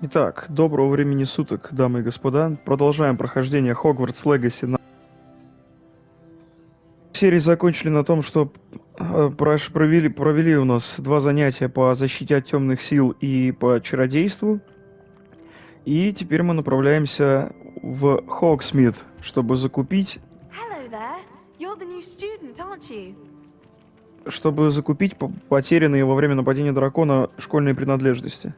Итак, доброго времени суток, дамы и господа. Продолжаем прохождение Hogwarts Legacy. Серии закончили на том, что провели у нас два занятия по защите от темных сил и по чародейству. И теперь мы направляемся в Hogsmeade, чтобы закупить... Hello there. You're the new student, aren't you? Чтобы закупить потерянные во время нападения дракона школьные принадлежности.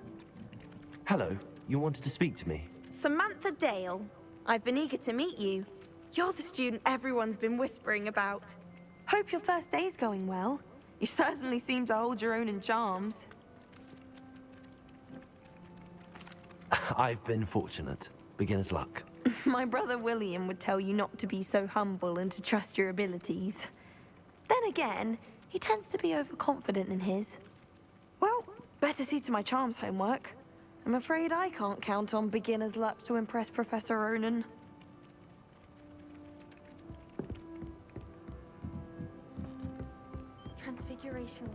Hello, you wanted to speak to me? Samantha Dale. I've been eager to meet you. You're the student everyone's been whispering about. Hope your first day's going well. You certainly seem to hold your own in charms. I've been fortunate. Beginner's luck. My brother William would tell you not to be so humble and to trust your abilities. Then again, he tends to be overconfident in his. Well, better see to my charms homework. I'm afraid I can't count on beginner's luck to impress Professor Ronan. Transfiguration.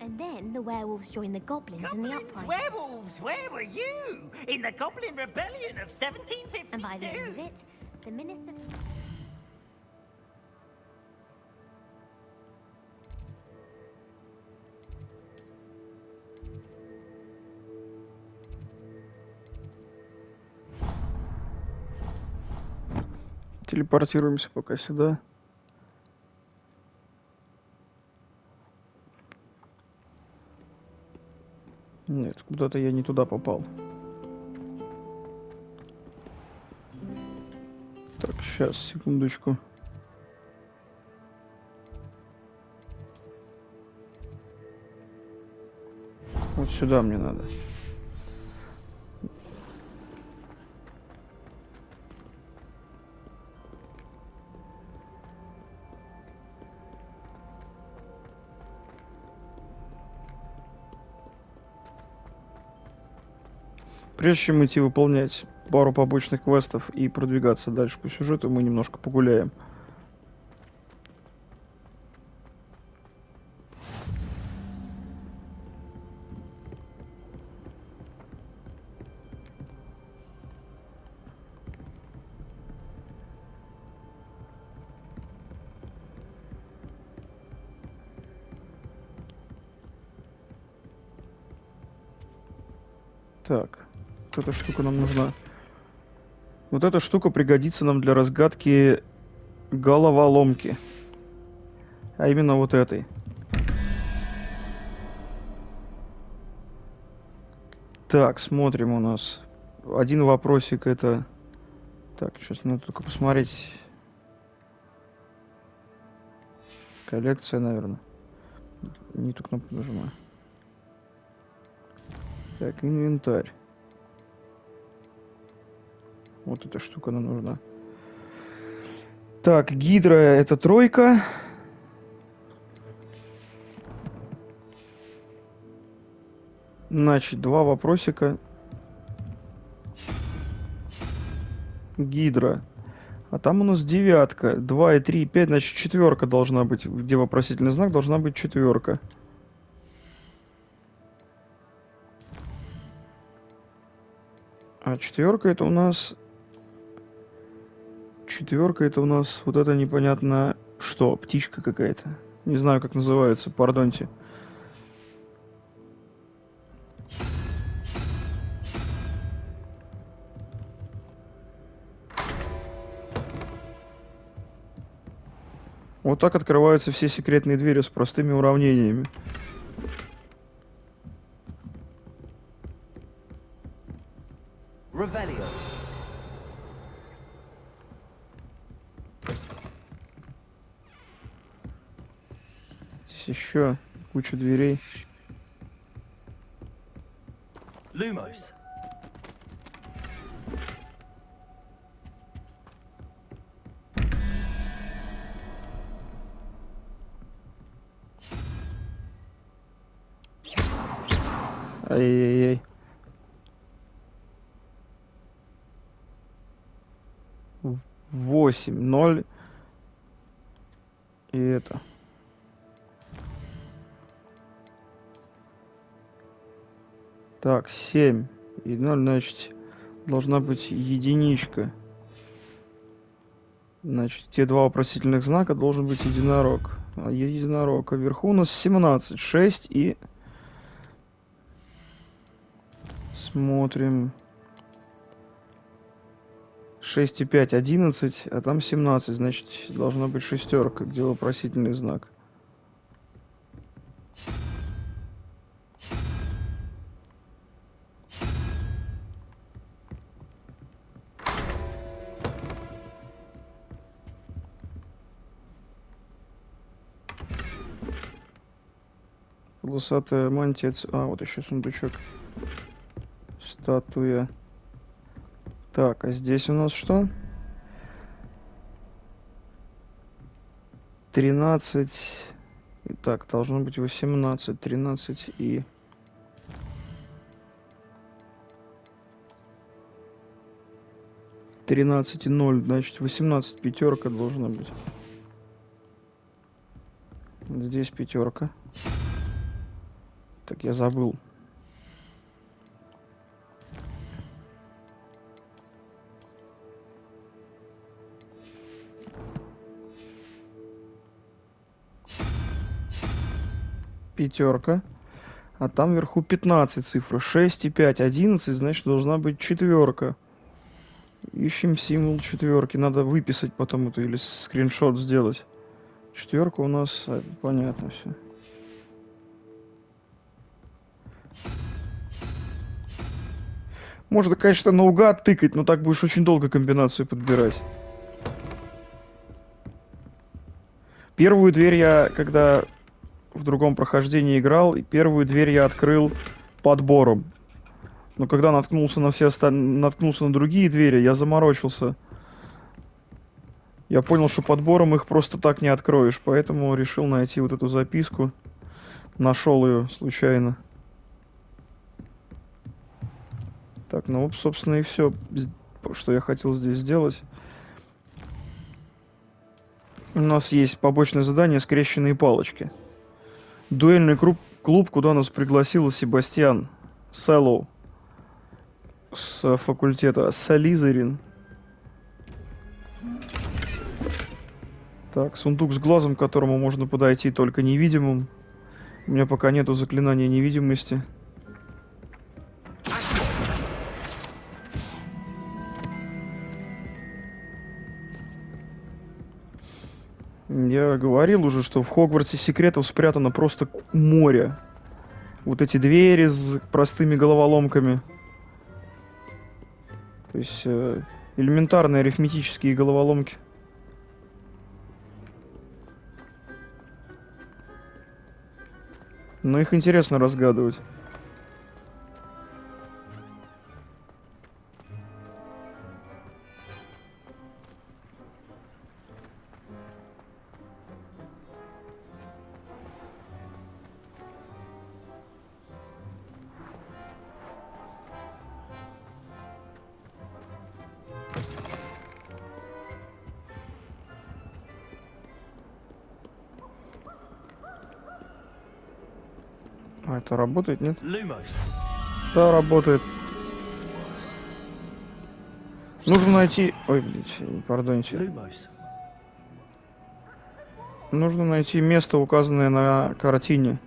And then the werewolves joined the goblins in the Goblins, uprising. werewolves, where were you? In the Goblin Rebellion of 1752? And by the end of it, the minister... Телепортируемся пока сюда. Нет, куда-то я не туда попал. Так, сейчас, секундочку. Вот сюда мне надо. Прежде чем идти выполнять пару побочных квестов и продвигаться дальше по сюжету, мы немножко погуляем. Так. Вот эта штука нам нужна. Вот эта штука пригодится нам для разгадки головоломки. А именно вот этой. Так, смотрим у нас. Один вопросик это... Так, сейчас надо только посмотреть. Коллекция, наверное. Не ту кнопку нажимаю. Так, инвентарь. Вот эта штука нам нужна. Так, гидра это 3. Значит, 2 вопросика. Гидра. А там у нас 9. 2 и 3 и 5, значит 4 должна быть. Где вопросительный знак, должна быть 4. А 4 это у нас... 4 это у нас вот это непонятно что, птичка какая-то. Не знаю, как называется, пардоньте. Вот так открываются все секретные двери с простыми уравнениями. Revelio. Здесь еще куча дверей. Lumos. Ай-яй-яй. 8, 0. И это. Так, 7 И 0, значит, должна быть единичка. Значит, те два вопросительных знака должен быть единорог. А единорог. А вверху у нас 17, 6 и... Смотрим. 6 и 5, 11, а там 17, значит, должна быть шестерка, где вопросительный знак. Волосатая мантия... А, вот еще сундучок. Статуя. Так, а здесь у нас что? 13. Так, должно быть 18, 13 и... 13 и 0, значит, 18 пятерка должна быть. Здесь пятерка. Так, я забыл. Пятерка. А там вверху 15 цифры. 6 и 5, 11, значит, должна быть четверка. Ищем символ четверки. Надо выписать потом это или скриншот сделать. Четверка у нас, понятно все. Можно, конечно, наугад тыкать, но так будешь очень долго комбинацию подбирать. Первую дверь я, когда в другом прохождении играл, и первую дверь я открыл подбором. Но когда наткнулся на другие двери, я заморочился. Я понял, что подбором их просто так не откроешь, поэтому решил найти вот эту записку. Нашел ее случайно. Так, ну вот, собственно, и все, что я хотел здесь сделать. У нас есть побочное задание «Скрещенные палочки». Дуэльный клуб, куда нас пригласил Себастьян Сэллоу с факультета Сализарин. Так, сундук с глазом, к которому можно подойти только невидимым. У меня пока нету заклинания невидимости. Я говорил уже, что в Хогвартсе секретов спрятано просто море. Вот эти двери с простыми головоломками. То есть элементарные арифметические головоломки. Но их интересно разгадывать. А это работает, нет? Lumos. Да, работает. Нужно найти... Ой, блядь, пардоньте. Lumos. Нужно найти место, указанное на картине.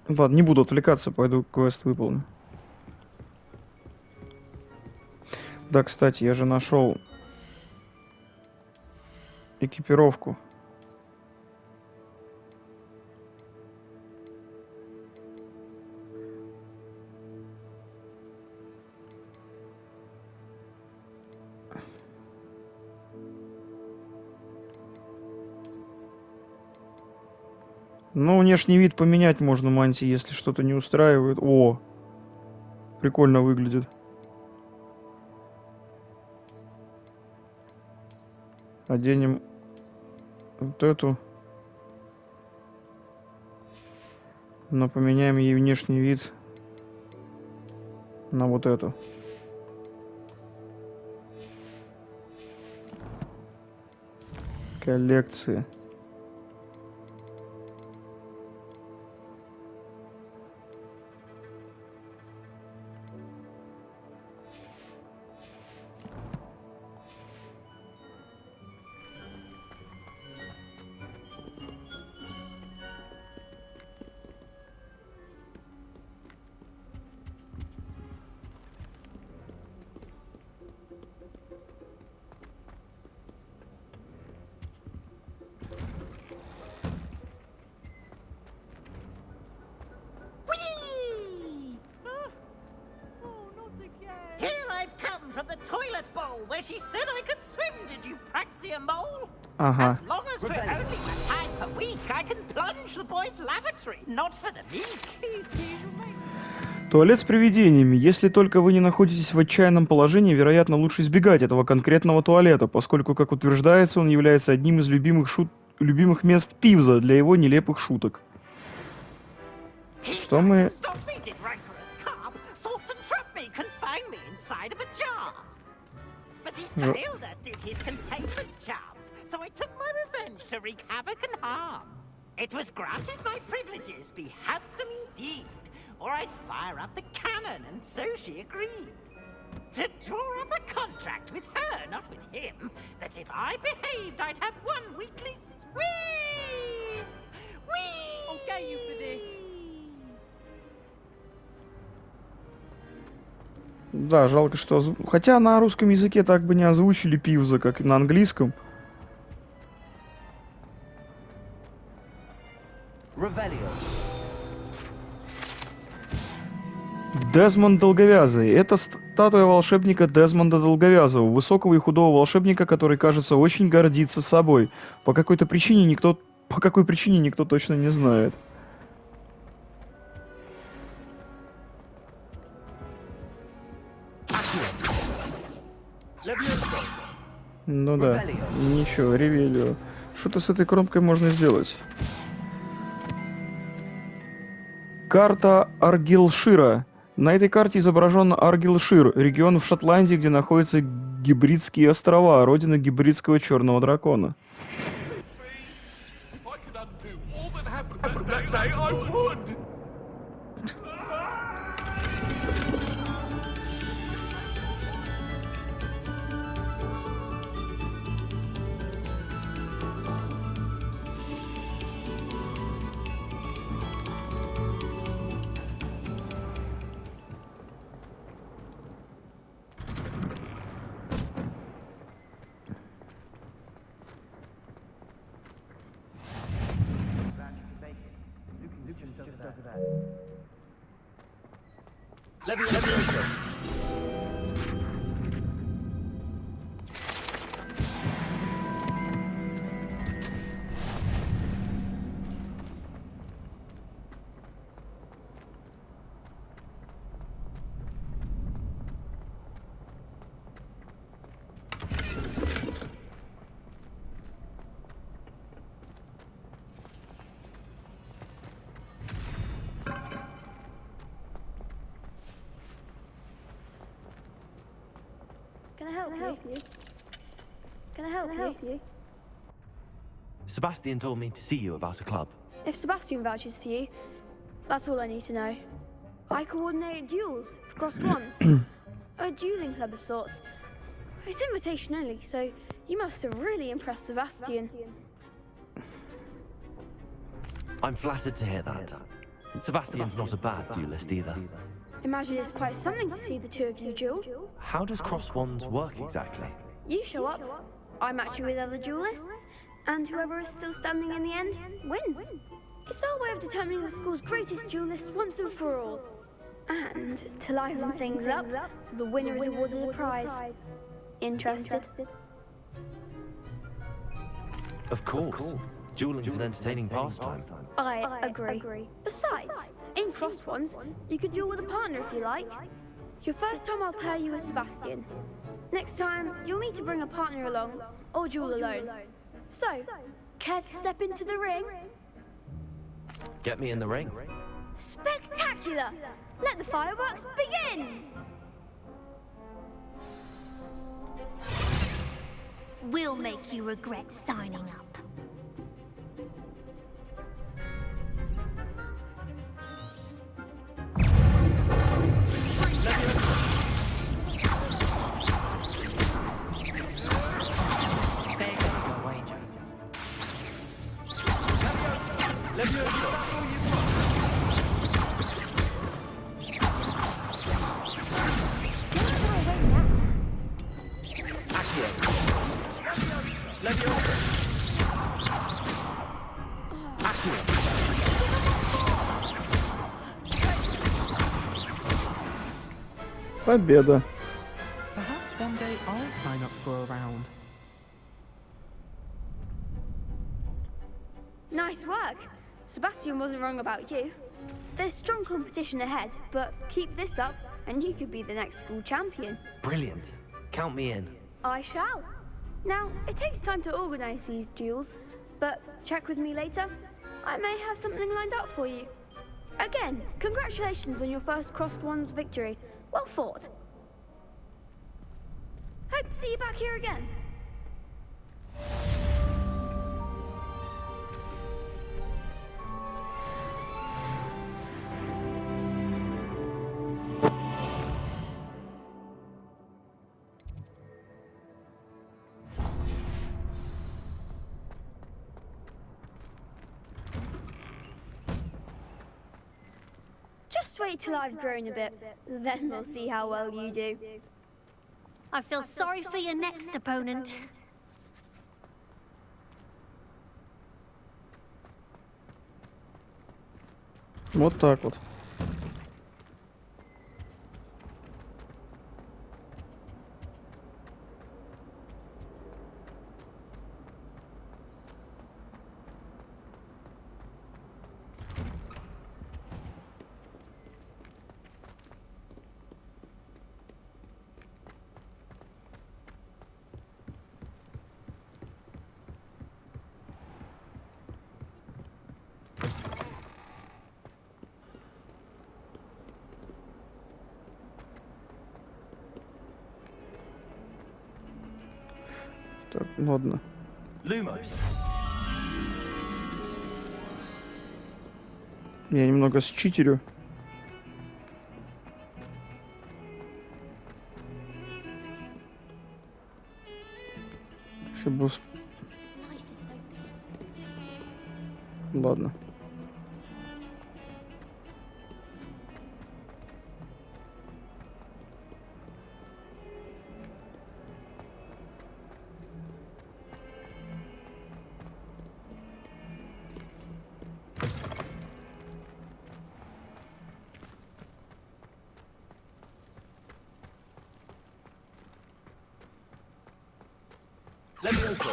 Ладно, не буду отвлекаться, пойду квест выполню. Да, кстати, я же нашел экипировку. Ну, внешний вид поменять можно мантии, если что-то не устраивает. О, прикольно выглядит. Оденем вот эту. Но поменяем ей внешний вид на вот эту. Коллекции. Whee! Here I've come from the toilet bowl where she said I could swim. Did you praxia mole? Ага. As long as for only a time per week, I can plunge the boys' lavatory. Not for the meek. Туалет с привидениями. Если только вы не находитесь в отчаянном положении, вероятно, лучше избегать этого конкретного туалета, поскольку, как утверждается, он является одним из любимых мест Пивза для его нелепых шуток. Что мы... It was granted my privileges be handsome indeed, or I'd fire up the cannon, and so she agreed. To draw up a contract with her, not with him, that if I behaved, I'd have one weekly swim! Whee! I'll get you for this. Да, жалко, что... Хотя на русском языке так бы не озвучили Пивза, как и на английском. Дезмонд Долговязый. Это статуя волшебника Дезмонда Долговязого, высокого и худого волшебника, который, кажется, очень гордится собой. По какой причине никто точно не знает. Ну да, ничего, Ревелио. Что-то с этой кромкой можно сделать. Карта Аргилшира. На этой карте изображен Аргилшир, регион в Шотландии, где находятся Гибридские острова, родина гибридского черного дракона. Can I help you? Sebastian told me to see you about a club. If Sebastian vouches for you, that's all I need to know. I coordinate duels for crossed wands. A dueling club of sorts. It's invitation only, so you must have really impressed Sebastian. I'm flattered to hear that. Sebastian's not a bad duelist either. Imagine it's quite something to see the two of you duel. How does cross wands work exactly? You show up, I match you with other duelists, and whoever is still standing in the end wins. It's our way of determining the school's greatest duelist once and for all. And to liven things up, the winner is awarded a prize. Interested? Of course. Dueling's an entertaining pastime. I agree. Besides, in crossed ones, you could duel with a partner if you like. Your first time I'll pair you with Sebastian. Next time, you'll need to bring a partner along, or duel alone. So, care to step into the ring? Get me in the ring. Spectacular! Let the fireworks begin! will make you regret signing up. Победа. Perhaps one day I'll sign up for a round. Nice work. Sebastian wasn't wrong about you. There's strong competition ahead, but keep this up and you could be the next school champion. Brilliant. Count me in. I shall. Now, it takes time to organize these duels, but check with me later. I may have something lined up for you. Again, congratulations on your first Crossed Wands victory. Well fought. Hope to see you back here again. Just wait till I've grown a bit, then we'll see how well you do. I feel sorry for your next opponent. Вот так вот. Так, ладно. Lumos. Я немного считерю. Чтобы... Ладно. Levioso.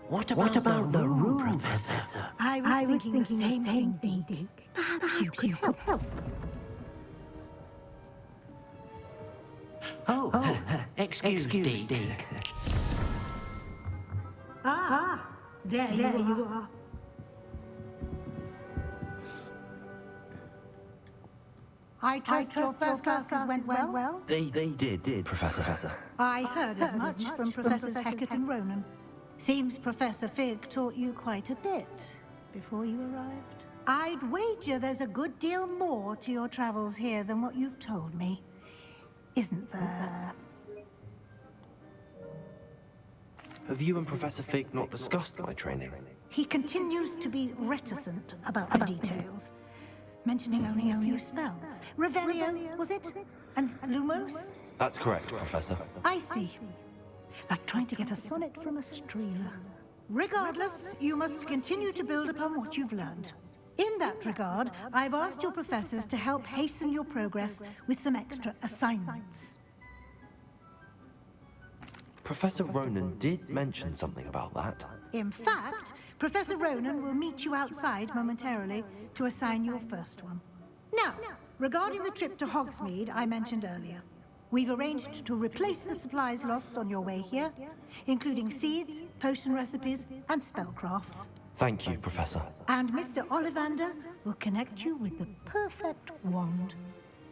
What about the room, Professor? I was thinking the same thing, Deke. Perhaps you could help. Oh, excuse Deke. There you are. I trust your first classes went well? They did, Professor. I heard as much from Professors Hecat and Ronan. Seems Professor Fig taught you quite a bit before you arrived. I'd wager there's a good deal more to your travels here than what you've told me. Isn't there? Have you and Professor Fig not discussed my training? He continues to be reticent about the details, mentioning only a few spells. Revelio, was it? And Lumos? That's correct, Professor. I see. Like trying to get a sonnet from a streeler. Regardless, you must continue to build upon what you've learned. In that regard, I've asked your professors to help hasten your progress with some extra assignments. Professor Ronan did mention something about that. In fact, Professor Ronan will meet you outside momentarily to assign your first one. Now, regarding the trip to Hogsmeade I mentioned earlier, we've arranged to replace the supplies lost on your way here, including seeds, potion recipes, and spellcrafts. Thank you, Professor. And Mr. Ollivander will connect you with the perfect wand.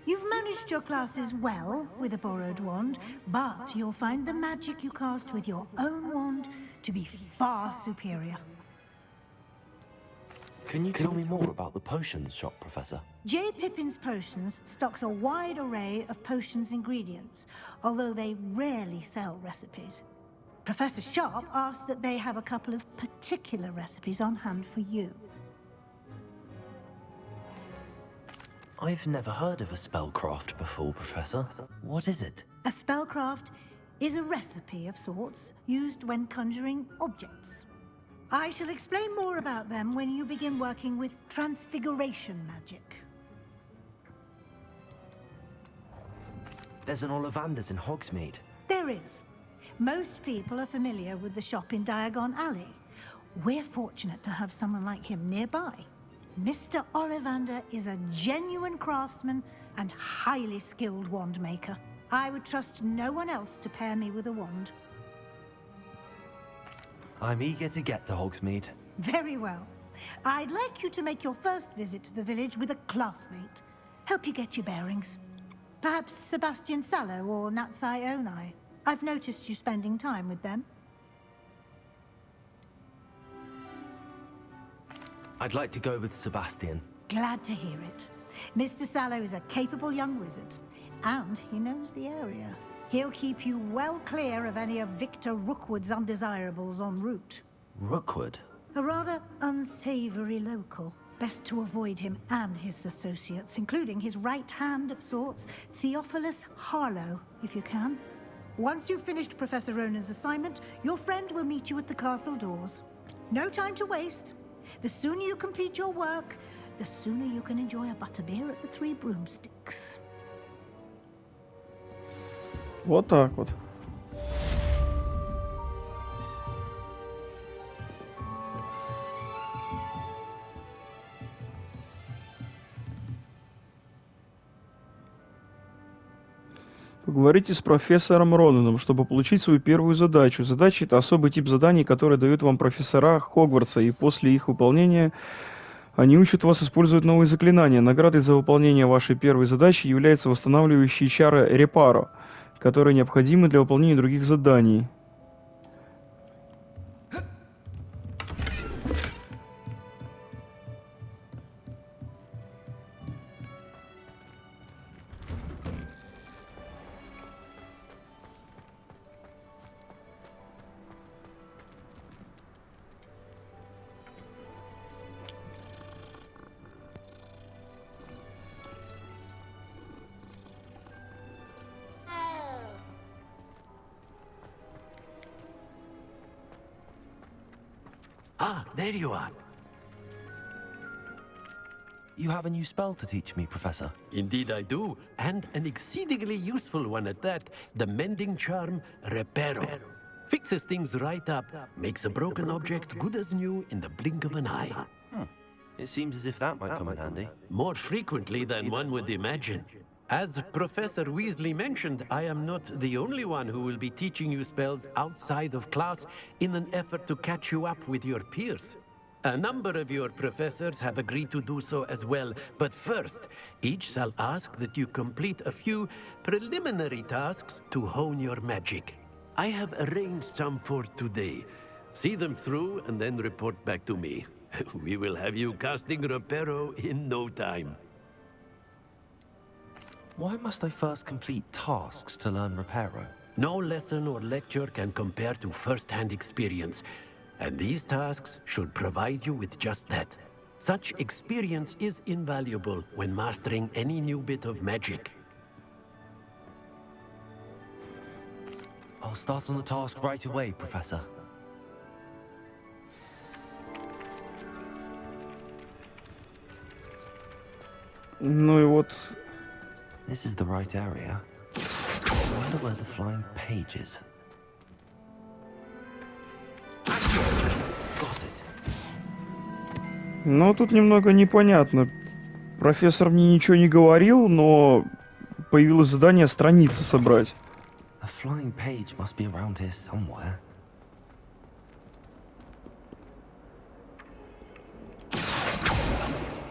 You've managed your classes well with a borrowed wand, but you'll find the magic you cast with your own wand to be far superior. Can you tell me more about the potions shop, Professor? J. Pippin's Potions stocks a wide array of potions ingredients, although they rarely sell recipes. Professor Sharp asked that they have a couple of particular recipes on hand for you. I've never heard of a spellcraft before, Professor. What is it? A spellcraft is a recipe of sorts used when conjuring objects. I shall explain more about them when you begin working with transfiguration magic. There's an Ollivander's in Hogsmeade. There is. Most people are familiar with the shop in Diagon Alley. We're fortunate to have someone like him nearby. Mr. Ollivander is a genuine craftsman and highly skilled wand maker. I would trust no one else to pair me with a wand. I'm eager to get to Hogsmeade. Very well. I'd like you to make your first visit to the village with a classmate. Help you get your bearings. Perhaps Sebastian Sallow or Natsai Onai. I've noticed you spending time with them. I'd like to go with Sebastian. Glad to hear it. Mr. Sallow is a capable young wizard, and he knows the area. He'll keep you well clear of any of Victor Rookwood's undesirables en route. Rookwood? A rather unsavory local. Best to avoid him and his associates, including his right hand of sorts, Theophilus Harlow, if you can. Once you've finished Professor Ronan's assignment, your friend will meet you at the castle doors. No time to waste. The sooner you complete your work, the sooner you can enjoy a butterbeer at the Three Broomsticks. Вот так вот. Поговорите с профессором Ронаном, чтобы получить свою первую задачу. Задача — это особый тип заданий, которые дают вам профессора Хогвартса, и после их выполнения они учат вас использовать новые заклинания. Наградой за выполнение вашей первой задачи являются восстанавливающие чары Репаро, которые необходимы для выполнения других заданий. Ah, there you are. You have a new spell to teach me, Professor. Indeed I do, and an exceedingly useful one at that. The mending charm, Reparo. Fixes things right up, makes a broken object good as new in the blink of an eye. It seems as if that might come in handy. More frequently than one would imagine. As Professor Weasley mentioned, I am not the only one who will be teaching you spells outside of class in an effort to catch you up with your peers. A number of your professors have agreed to do so as well, but first, each shall ask that you complete a few preliminary tasks to hone your magic. I have arranged some for today. See them through and then report back to me. We will have you casting Reparo in no time. Why must I first complete tasks to learn Reparo? No lesson or lecture can compare to first-hand experience, and these tasks should provide you with just that. Such experience is invaluable when mastering any new bit of magic. I'll start on the task right away, Professor. Ну и вот. This is the right area. I wonder where the flying page is. Но тут немного непонятно. Профессор мне ничего не говорил, но появилось задание страницы собрать. A flying page must be around here somewhere.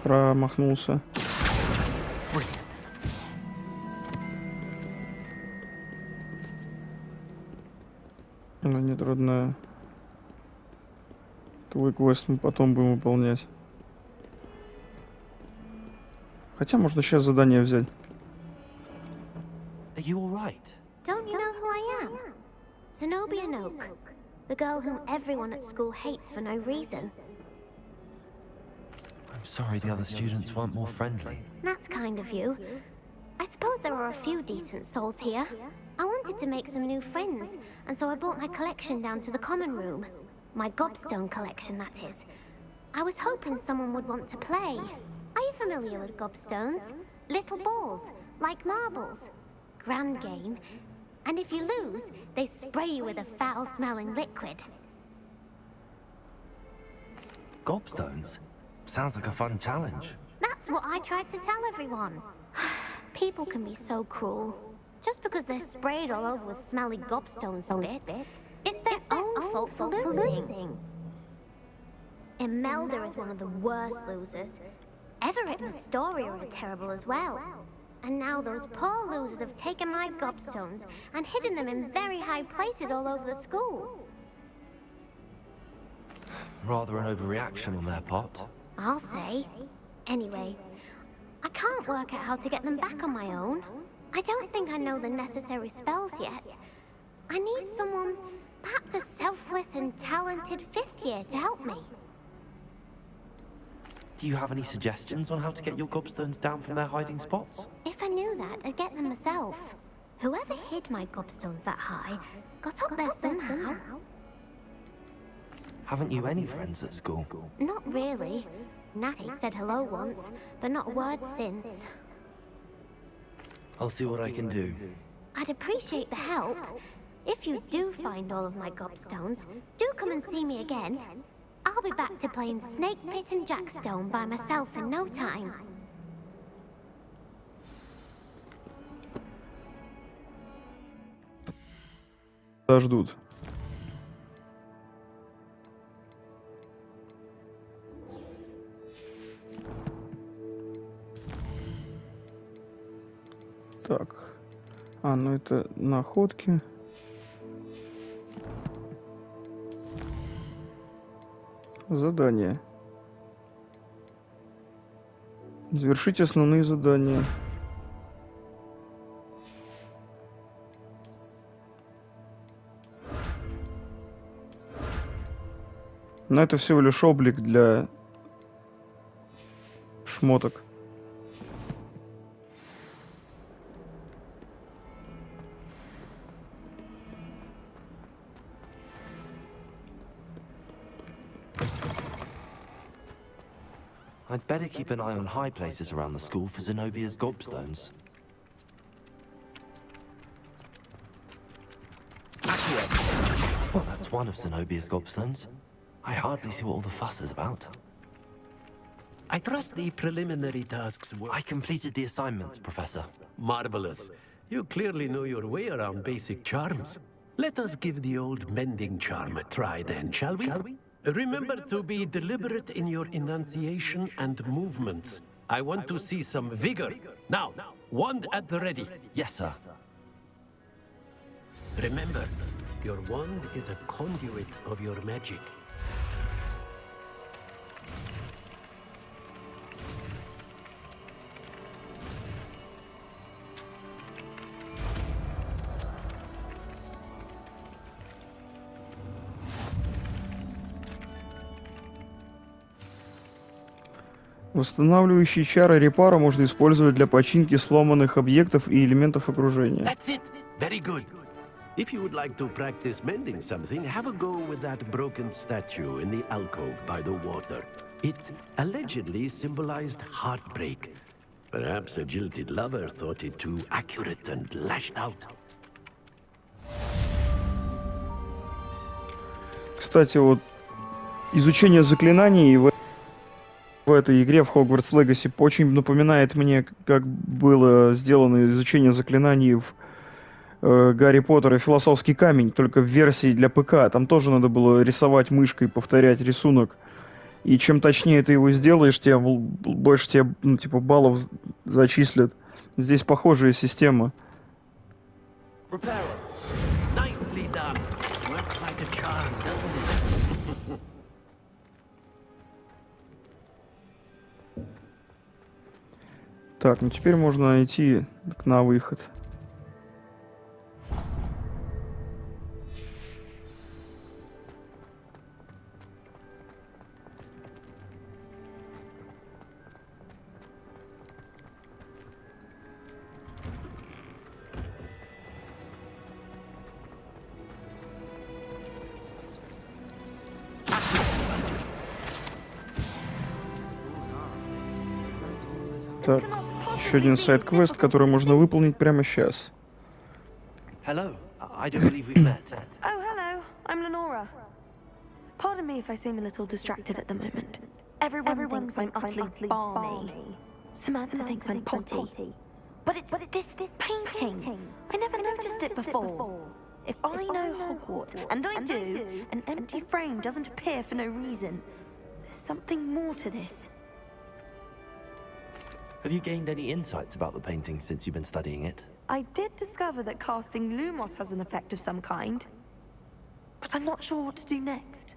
Промахнулся. Ну нет, родная. Твой квест мы потом будем выполнять. Хотя можно сейчас задание взять. Are you all right? Don't you know who I am? Zenobia Noak, the girl whom everyone at school hates for no reason. I'm sorry the other students weren't more friendly. That's kind of you. I suppose there are a few decent souls here. I wanted to make some new friends, and so I brought my collection down to the common room. My gobstone collection, that is. I was hoping someone would want to play. Are you familiar with gobstones? Little balls, like marbles. Grand game. And if you lose, they spray you with a foul-smelling liquid. Gobstones? Sounds like a fun challenge. That's what I tried to tell everyone. People can be so cruel. Just because they're sprayed all over with smelly gobstone spit, it's their own fault for losing. Imelda is one of the worst losers. Everett and Astoria are terrible as well. And now those poor losers have taken my gobstones and hidden them in very high places all over the school. Rather an overreaction on their part. I'll say. Anyway, I can't work out how to get them back on my own. I don't think I know the necessary spells yet. I need someone, perhaps a selfless and talented fifth year to help me. Do you have any suggestions on how to get your gobstones down from their hiding spots? If I knew that, I'd get them myself. Whoever hid my gobstones that high got up there somehow. Haven't you any friends at school? Not really. Natty said hello once, but not a word since. I'll see what I can do. I'd appreciate the help. If you do find all of my gobstones, do come and see me again. I'll be back to playing Snake Pit and Jackstone by myself in no time. Ждут. Так. Ну это находки. Задание. Завершить основные задания. Но это всего лишь облик для шмоток. I'd better keep an eye on high places around the school for Zenobia's gobstones. Well, that's one of Zenobia's gobstones. I hardly see what all the fuss is about. I trust the preliminary tasks were... I completed the assignments, Professor. Marvelous. You clearly know your way around basic charms. Let us give the old mending charm a try then, shall we? Remember to be deliberate in your enunciation and movements. I want to see some vigor. Now, wand at the ready. Yes, sir. Remember, your wand is a conduit of your magic. Восстанавливающие чары репара можно использовать для починки сломанных объектов и элементов окружения. That's it. Very good. If you would like to practice mending something, have a go with that broken statue in the alcove by the water. It allegedly symbolized heartbreak. Perhaps a jilted lover thought it too accurate and lashed out. Кстати, вот изучение заклинаний в этой игре, в Hogwarts Legacy, очень напоминает мне, как было сделано изучение заклинаний в Гарри Поттер и Философский камень, только в версии для ПК. Там тоже надо было рисовать мышкой, повторять рисунок. И чем точнее ты его сделаешь, тем больше тебе, ну, типа, баллов зачислят. Здесь похожая система. Reparo. Nicely done. Works like a charm, doesn't it? Так, ну теперь можно идти на выход. Так, еще один сайд-квест, который можно выполнить прямо сейчас. Hello. I don't believe we've met. Oh, hello. I'm Lenora. Pardon me if I seem a little distracted at the moment. Everyone thinks I'm utterly balmy. Samantha thinks I'm potty. But it's this painting. I never noticed it before. If I know Hogwarts, and I do, an empty frame doesn't appear for no reason. There's something more to this. Have you gained any insights about the painting since you've been studying it? I did discover that casting Lumos has an effect of some kind. But I'm not sure what to do next.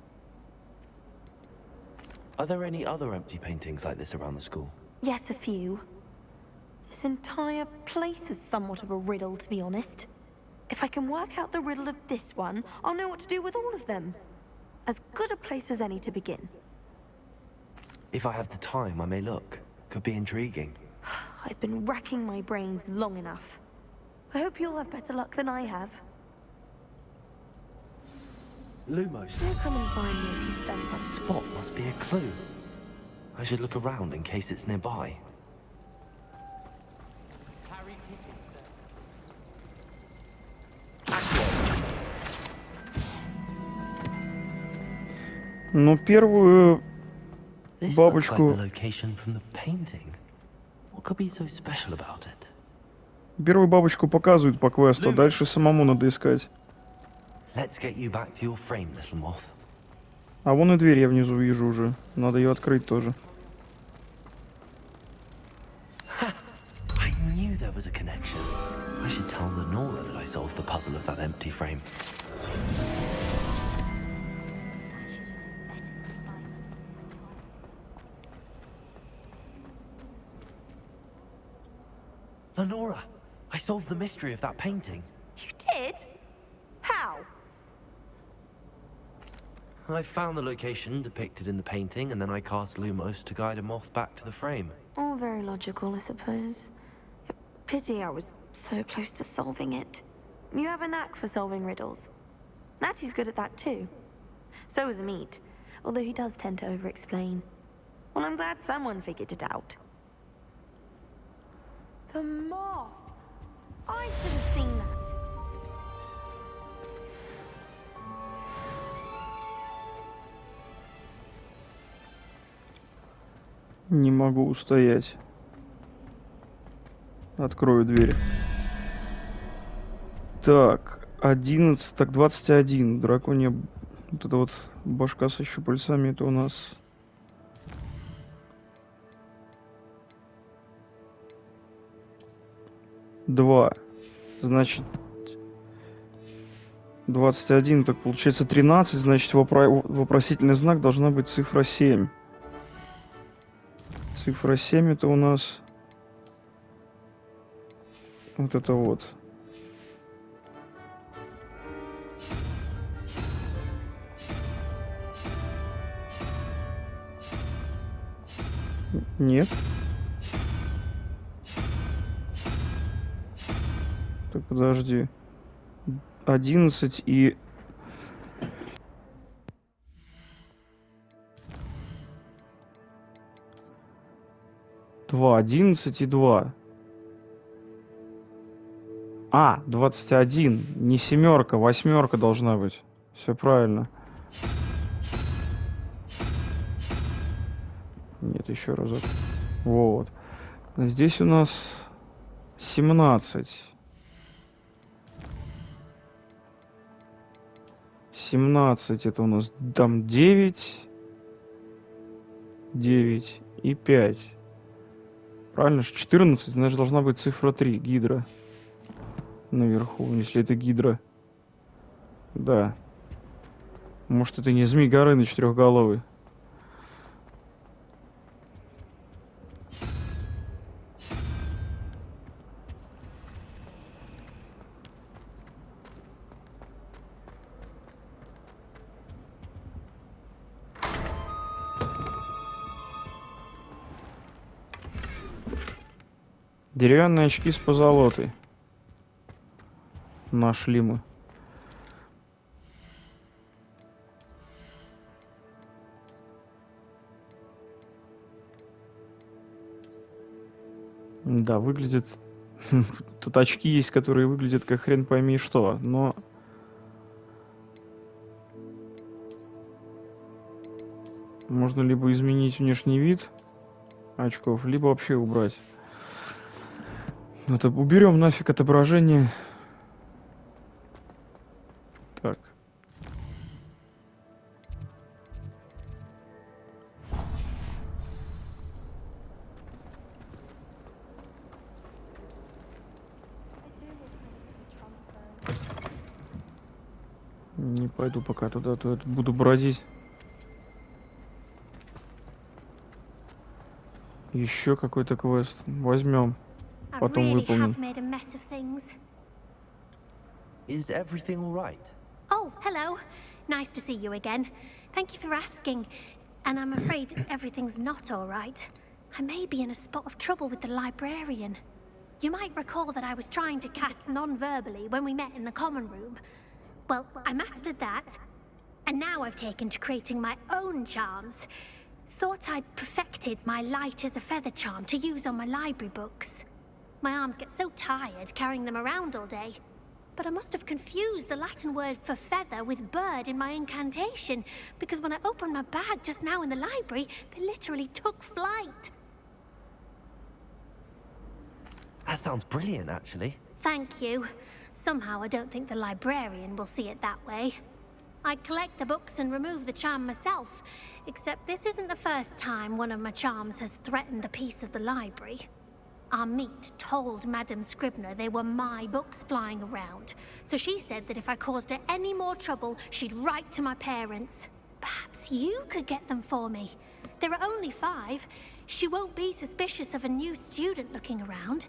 Are there any other empty paintings like this around the school? Yes, a few. This entire place is somewhat of a riddle, to be honest. If I can work out the riddle of this one, I'll know what to do with all of them. As good a place as any to begin. If I have the time, I may look. Could be intriguing. I've been racking my brains long enough. I hope you'll have better luck than I have. Lumos. Do come and find me if you stand by. That spot must be a clue. I should look around in case it's nearby. Ну, первую This looks like бабочку... the location from the painting. What could be so special about it? Первую бабочку показывают по квесту, а дальше самому надо искать. Let's get you back to your frame, little moth. А вон и дверь я внизу вижу уже. Надо ее открыть тоже. I knew there was a connection. I should tell Lenora that I solved the puzzle of that empty frame. Lenora, I solved the mystery of that painting. You did? How? I found the location depicted in the painting, and then I cast Lumos to guide a moth back to the frame. All very logical, I suppose. Pity I was so close to solving it. You have a knack for solving riddles. Natty's good at that too. So is Meat, although he does tend to over-explain. Well, I'm glad someone figured it out. The moth! I should have seen that. Не могу устоять. Открою дверь. Так, 11, так 21. Драконья... Вот эта вот башка со щупальцами, это у нас... Два. Значит... 21, так получается 13, значит вопросительный знак должна быть цифра 7. Цифра 7 это у нас... Вот это вот. Нет. Так, подожди. 11 и... Два, 11 и 2. А, 21. Не семерка, восьмерка должна быть. Все правильно. Нет, еще разок. Вот. А здесь у нас 17. 17 это у нас там 9. 9 и 5. Правильно же? 14, значит, должна быть цифра 3. Гидра. Наверху, если это гидра. Да. Может, это не Змей Горыныч трехголовый. Деревянные очки с позолотой. Нашли мы. Да, выглядит... Тут очки есть, которые выглядят как хрен пойми что, но... Можно либо изменить внешний вид очков, либо вообще убрать. Это уберем нафиг отображение. Так. Не пойду пока туда, то буду бродить. Еще какой-то квест. Возьмем. Потом выполним. Is everything all right? Oh, hello. Nice to see you again. Thank you for asking. And I'm afraid everything's not all right. I may be in a spot of trouble with the librarian. You might recall that I was trying to cast non-verbally when we met in the common room. Well, I mastered that. And now I've taken to creating my own charms. Thought I'd perfected my light as a feather charm to use on my library books. My arms get so tired carrying them around all day. But I must have confused the Latin word for feather with bird in my incantation, because when I opened my bag just now in the library, they literally took flight. That sounds brilliant, actually. Thank you. Somehow I don't think the librarian will see it that way. I collect the books and remove the charm myself, except this isn't the first time one of my charms has threatened the peace of the library. Our meet told Madame Scribner they were my books flying around, so she said that if I caused her any more trouble, she'd write to my parents. Perhaps you could get them for me. There are only 5. She won't be suspicious of a new student looking around.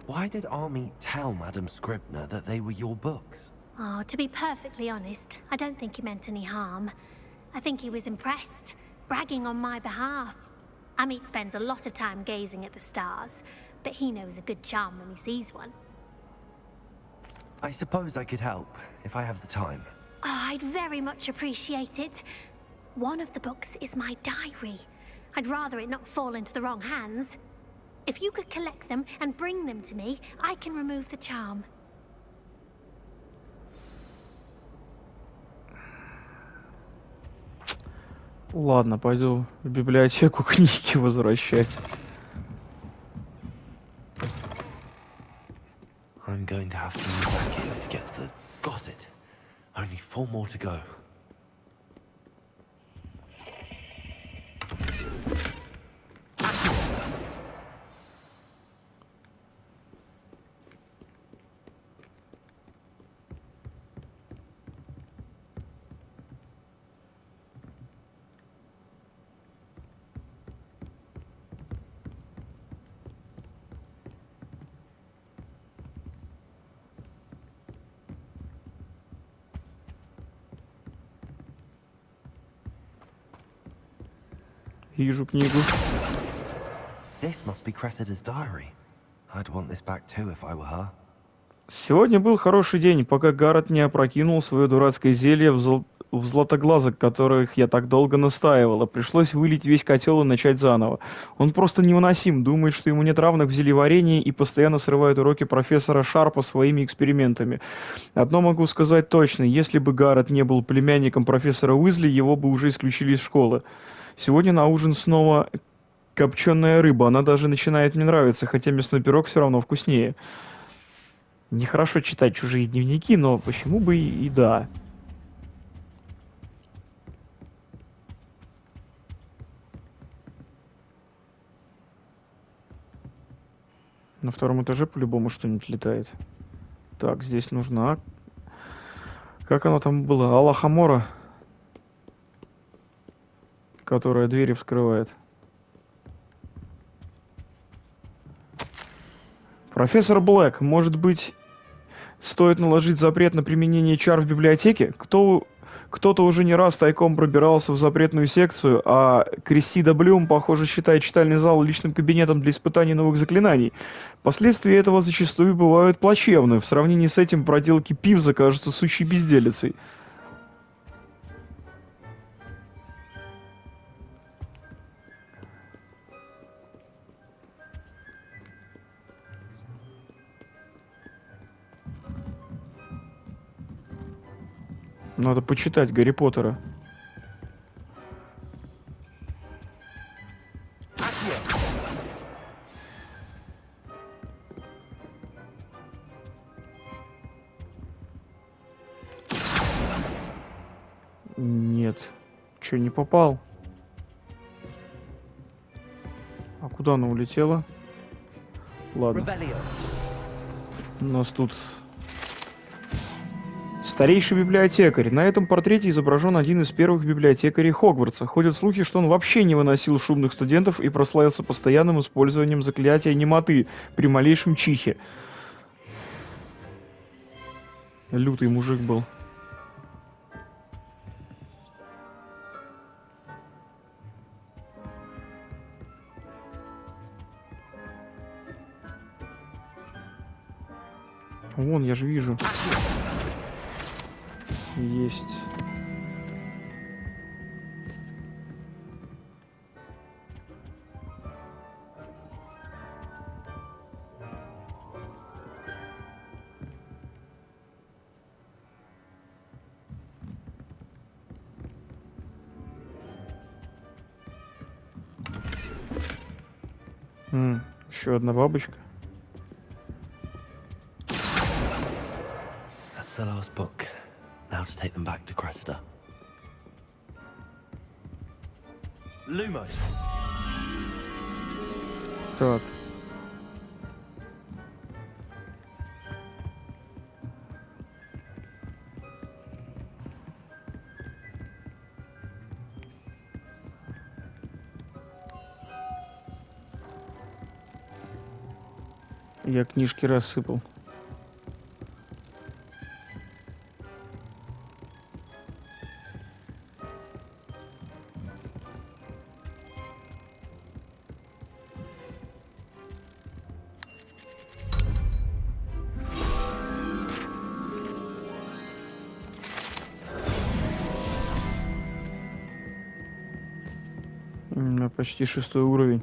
Why did Army tell Madame Scribner that they were your books? Oh, to be perfectly honest, I don't think he meant any harm. I think he was impressed, bragging on my behalf. Amit spends a lot of time gazing at the stars, but he knows a good charm when he sees one. I suppose I could help, if I have the time. Oh, I'd very much appreciate it. One of the books is my diary. I'd rather it not fall into the wrong hands. If you could collect them and bring them to me, I can remove the charm. Ладно, пойду в библиотеку книги возвращать. I'm going to have to move back here to get to the... Got it. Only 4 more to go. Вижу книгу. This must be Cressida's diary. I'd want this back too if I were her. Сегодня был хороший день, пока Гаррет не опрокинул свое дурацкое зелье в златоглазок, которых я так долго настаивала. Пришлось вылить весь котел и начать заново. Он просто невыносим, думает, что ему нет равных в зельеварении и постоянно срывает уроки профессора Шарпа своими экспериментами. Одно могу сказать точно, если бы Гаррет не был племянником профессора Уизли, его бы уже исключили из школы. Сегодня на ужин снова копченая рыба. Она даже начинает мне нравиться, хотя мясной пирог все равно вкуснее. Нехорошо читать чужие дневники, но почему бы и да. На втором этаже по-любому что-нибудь летает. Так, здесь нужна... Как она там была? Аллахамора, которая двери вскрывает. Профессор Блэк, может быть, стоит наложить запрет на применение чар в библиотеке? Кто-то уже не раз тайком пробирался в запретную секцию, а Крессида Блюм, похоже, считает читальный зал личным кабинетом для испытаний новых заклинаний. Последствия этого зачастую бывают плачевны. В сравнении с этим проделки Пивза кажутся сущей безделицей. Надо почитать Гарри Поттера. Нет. Чё, не попал? А куда она улетела? Ладно. У нас тут... Старейший библиотекарь. На этом портрете изображен один из первых библиотекарей Хогвартса. Ходят слухи, что он вообще не выносил шумных студентов и прославился постоянным использованием заклятия немоты при малейшем чихе. Лютый мужик был. Вон, я же вижу. Есть. Еще одна бабочка. That's the last book. Now to take them back to Cressida. Lumos. Так. Я книжки рассыпал. Почти 6-й уровень.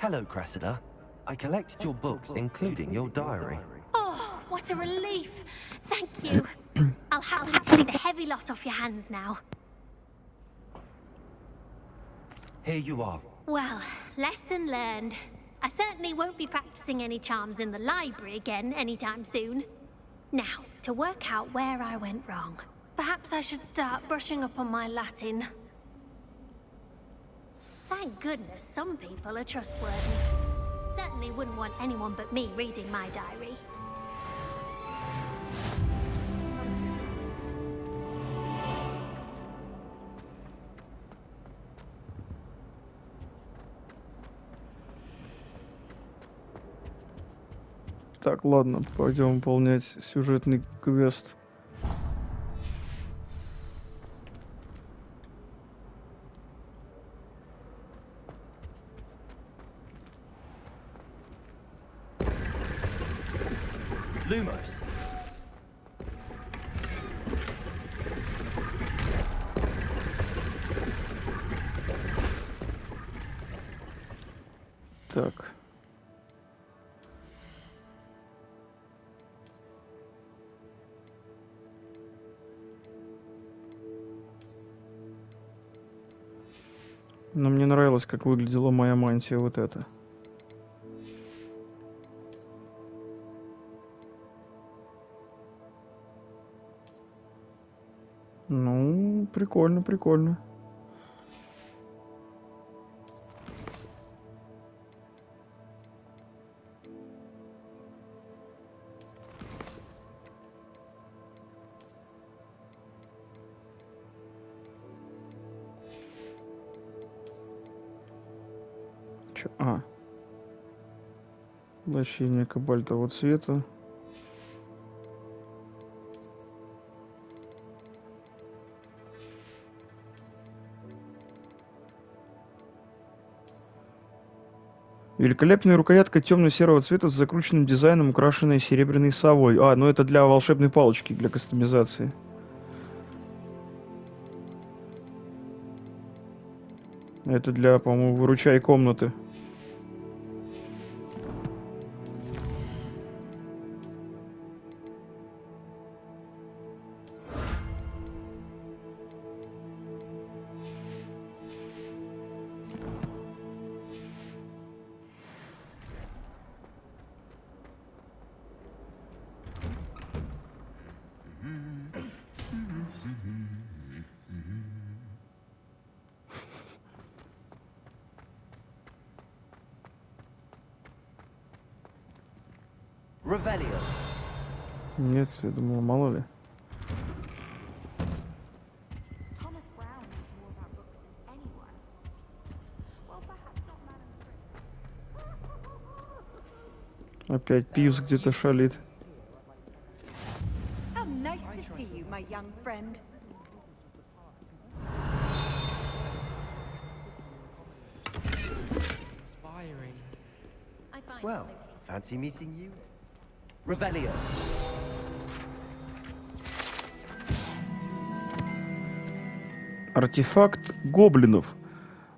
Hello, Cressida. I collected your books, including your diary. Oh, what a relief. Thank you. I'll happily take the heavy lot off your hands now. Here you are. Well, lesson learned. I certainly won't be practicing any charms in the library again anytime soon. Now, to work out where I went wrong. Perhaps I should start brushing up on my Latin. Thank goodness some people are trustworthy. Certainly wouldn't want anyone but me reading my diary. Так, ладно, пойдем выполнять сюжетный квест. Lumos. Так. Но мне нравилось, как выглядела моя мантия вот эта. Ну, прикольно, прикольно. Чё? Лощение кобальтового цвета. Великолепная рукоятка темно-серого цвета с закрученным дизайном, украшенная серебряной совой. Ну это для волшебной палочки, для кастомизации. Это для, по-моему, выручай комнаты. Revelio. Нет, я думал, мало ли. Опять Пивз где-то шалит. How nice to see you, my young friend. Well, fancy meeting you? Revelio. Артефакт гоблинов.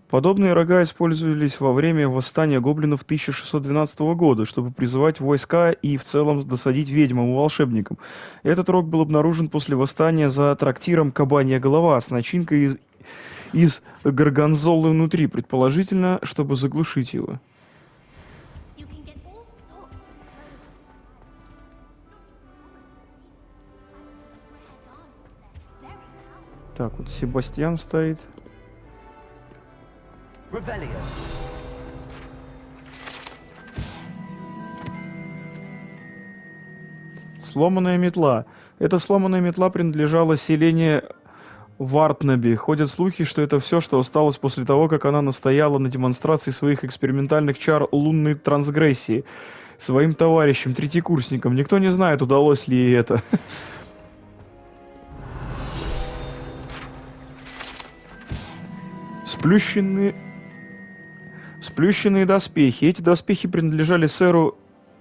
Подобные рога использовались во время восстания гоблинов 1612 года, чтобы призывать войска и в целом досадить ведьмам и волшебникам. Этот рог был обнаружен после восстания за трактиром «Кабанья голова» с начинкой из горгонзолы внутри, предположительно, чтобы заглушить его. Так, вот Себастьян стоит. Revelio. Сломанная метла. Эта сломанная метла принадлежала селению Вартнаби. Ходят слухи, что это все, что осталось после того, как она настояла на демонстрации своих экспериментальных чар лунной трансгрессии своим товарищам, третьекурсникам. Никто не знает, удалось ли ей это. Сплющенные доспехи. Эти доспехи принадлежали сэру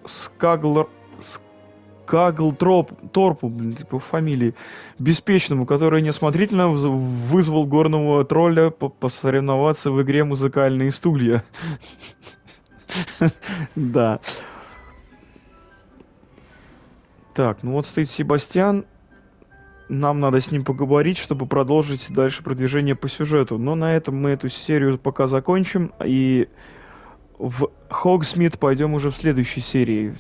Скаглторпу, типа фамилии, беспечному, который неосмотрительно вызвал горного тролля посоревноваться в игре «Музыкальные стулья». Да. Так, ну вот стоит Себастьян. Нам надо с ним поговорить, чтобы продолжить дальше продвижение по сюжету. Но на этом мы эту серию пока закончим. И в Хогсмит пойдем уже в следующей серии.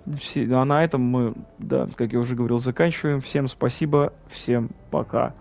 А на этом мы, да, как я уже говорил, заканчиваем. Всем спасибо, всем пока.